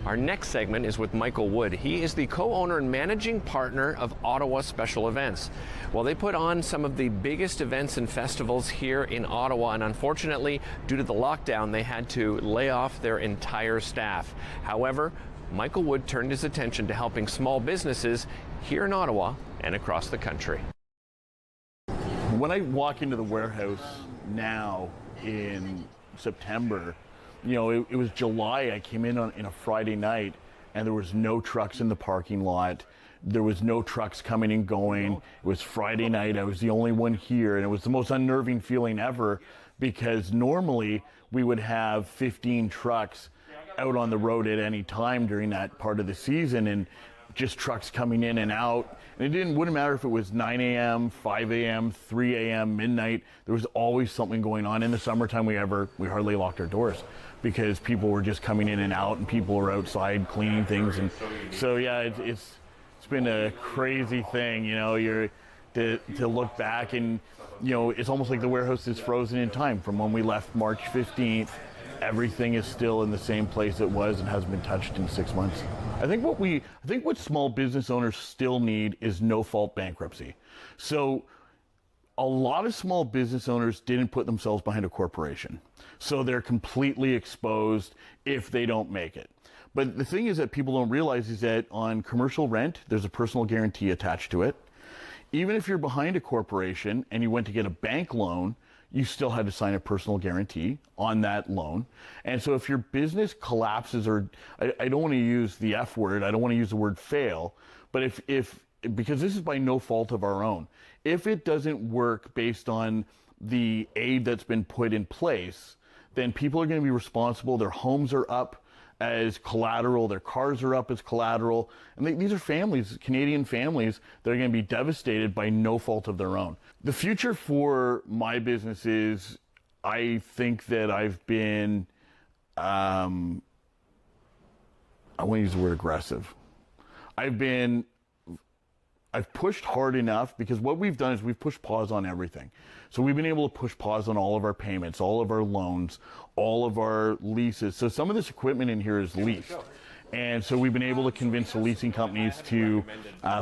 Our next segment is with Michael Wood. He is the co-owner and managing partner of Ottawa Special Events. Well, they put on some of the biggest events and festivals here in Ottawa, and unfortunately, due to the lockdown, they had to lay off their entire staff. However, Michael Wood turned his attention to helping small businesses here in Ottawa and across the country. When I walk into the warehouse now in September, you know, it was July. I came in on a Friday night and there was no trucks in the parking lot. There was no trucks coming and going. It was Friday night. I was the only one here, and it was the most unnerving feeling ever, because normally we would have 15 trucks out on the road at any time during that part of the season, and just trucks coming in and out. And it wouldn't matter if it was 9 a.m., 5 a.m., 3 a.m., midnight. There was always something going on. In the summertime, we hardly locked our doors because people were just coming in and out, and people were outside cleaning things. And so, yeah, it's been a crazy thing, you know. To look back, and you know, it's almost like the warehouse is frozen in time from when we left March 15th. Everything is still in the same place it was and hasn't been touched in 6 months. I think what small business owners still need is no-fault bankruptcy. So a lot of small business owners didn't put themselves behind a corporation. So they're completely exposed if they don't make it. But the thing is that people don't realize is that on commercial rent, there's a personal guarantee attached to it. Even if you're behind a corporation and you went to get a bank loan, you still had to sign a personal guarantee on that loan. And so if your business collapses, or I don't want to use the F word, I don't want to use the word fail, but if because this is by no fault of our own, if it doesn't work based on the aid that's been put in place, then people are going to be responsible. Their homes are up as collateral, their cars are up as collateral, and these are families, Canadian families, that are going to be devastated by no fault of their own. The future for my business is, I think that I've been, I want to use the word aggressive. I've pushed hard enough, because what we've done is we've pushed pause on everything. So we've been able to push pause on all of our payments, all of our loans, all of our leases. So some of this equipment in here is leased. And so we've been able to convince the leasing companies to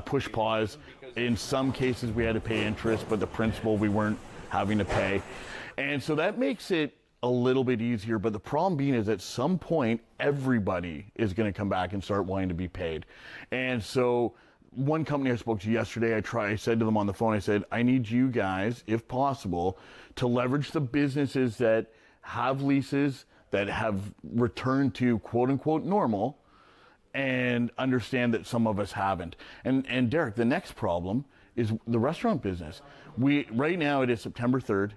push pause. In some cases we had to pay interest, but the principal we weren't having to pay. And so that makes it a little bit easier. But the problem being is at some point, everybody is going to come back and start wanting to be paid. And so one company I spoke to yesterday, I said to them on the phone, I said, I need you guys, if possible, to leverage the businesses that have leases, that have returned to quote unquote normal, and understand that some of us haven't. And Derek, the next problem is the restaurant business. Right now it is September 3rd.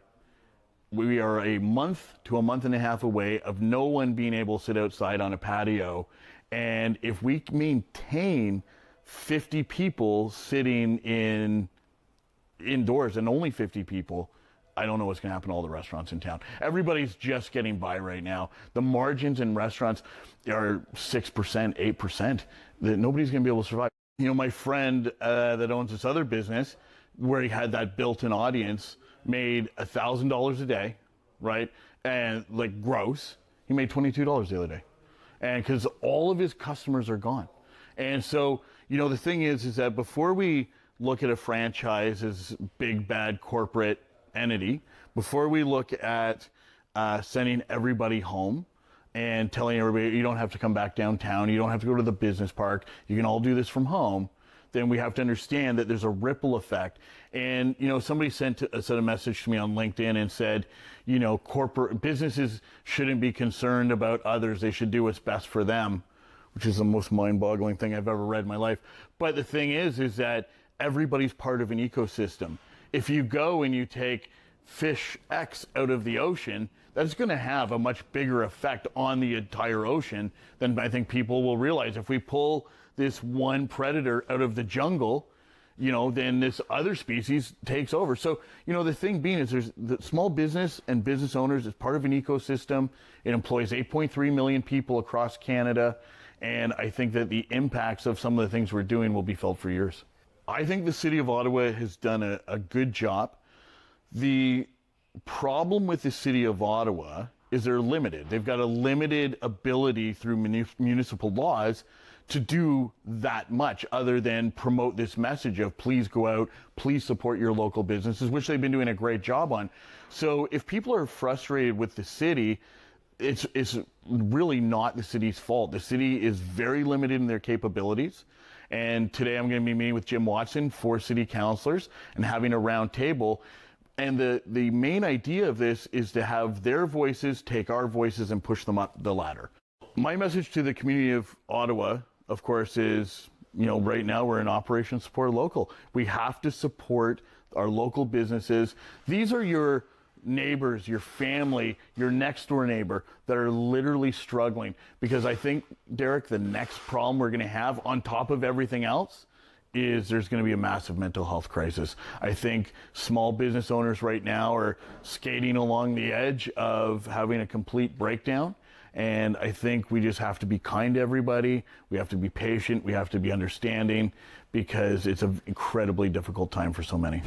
We are a month to a month and a half away of no one being able to sit outside on a patio. And if we maintain 50 people sitting indoors, and only 50 people, I don't know what's going to happen to all the restaurants in town. Everybody's just getting by right now. The margins in restaurants are 6%, 8%. Nobody's going to be able to survive. You know, my friend that owns this other business, where he had that built-in audience, made $1,000 a day, right? And like gross, he made $22 the other day. And because all of his customers are gone. And so, you know, the thing is that before we look at a franchise as big, bad corporate entity, before we look at sending everybody home and telling everybody, you don't have to come back downtown, you don't have to go to the business park, you can all do this from home, then we have to understand that there's a ripple effect. And, you know, somebody sent a message to me on LinkedIn and said, you know, corporate businesses shouldn't be concerned about others, they should do what's best for them, which is the most mind-boggling thing I've ever read in my life. But the thing is that everybody's part of an ecosystem. If you go and you take fish X out of the ocean, that's going to have a much bigger effect on the entire ocean than I think people will realize. If we pull this one predator out of the jungle, you know, then this other species takes over. So, you know, the thing being is there's the small business and business owners is part of an ecosystem. It employs 8.3 million people across Canada. And I think that the impacts of some of the things we're doing will be felt for years. I think the City of Ottawa has done a good job. The problem with the City of Ottawa is they're limited. They've got a limited ability through municipal laws to do that much other than promote this message of please go out, please support your local businesses, which they've been doing a great job on. So if people are frustrated with the city, it's really not the city's fault. The city is very limited in their capabilities. And today I'm going to be meeting with Jim Watson, 4 city councilors, and having a round table. And the main idea of this is to have their voices take our voices and push them up the ladder. My message to the community of Ottawa, of course, is, right now we're in Operation Support Local. We have to support our local businesses. These are your neighbors, your family, your next door neighbor that are literally struggling. Because I think, Derek, the next problem we're going to have on top of everything else is there's going to be a massive mental health crisis. I think small business owners right now are skating along the edge of having a complete breakdown. And I think we just have to be kind to everybody. We have to be patient. We have to be understanding, because it's an incredibly difficult time for so many.